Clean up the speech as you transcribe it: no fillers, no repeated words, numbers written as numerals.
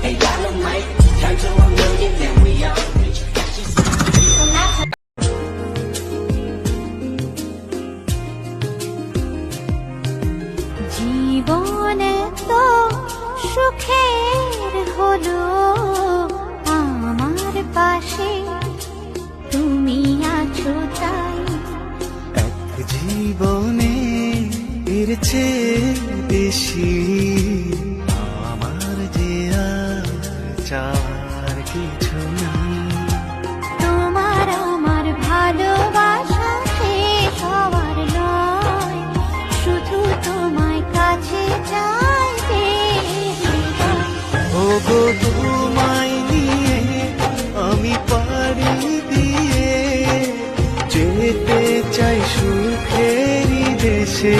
A dynamite turn to a million, then we all rich. জীবন তো সুখের হলো আমার পাশে তুমি আছো তাই। এক জীবনে এর চেয়ে বেশি আমার যে আর চাওয়ার কিছু নেই। তোমার আমার ভালোবাসা শেষ হওয়ার নয়, শুধু তোমায় কাছে চাই বেশিবার। ওগো তোমায় নিয়ে আমি পাড়ি দিয়ে যেতে চাই সুখেরই দেশে।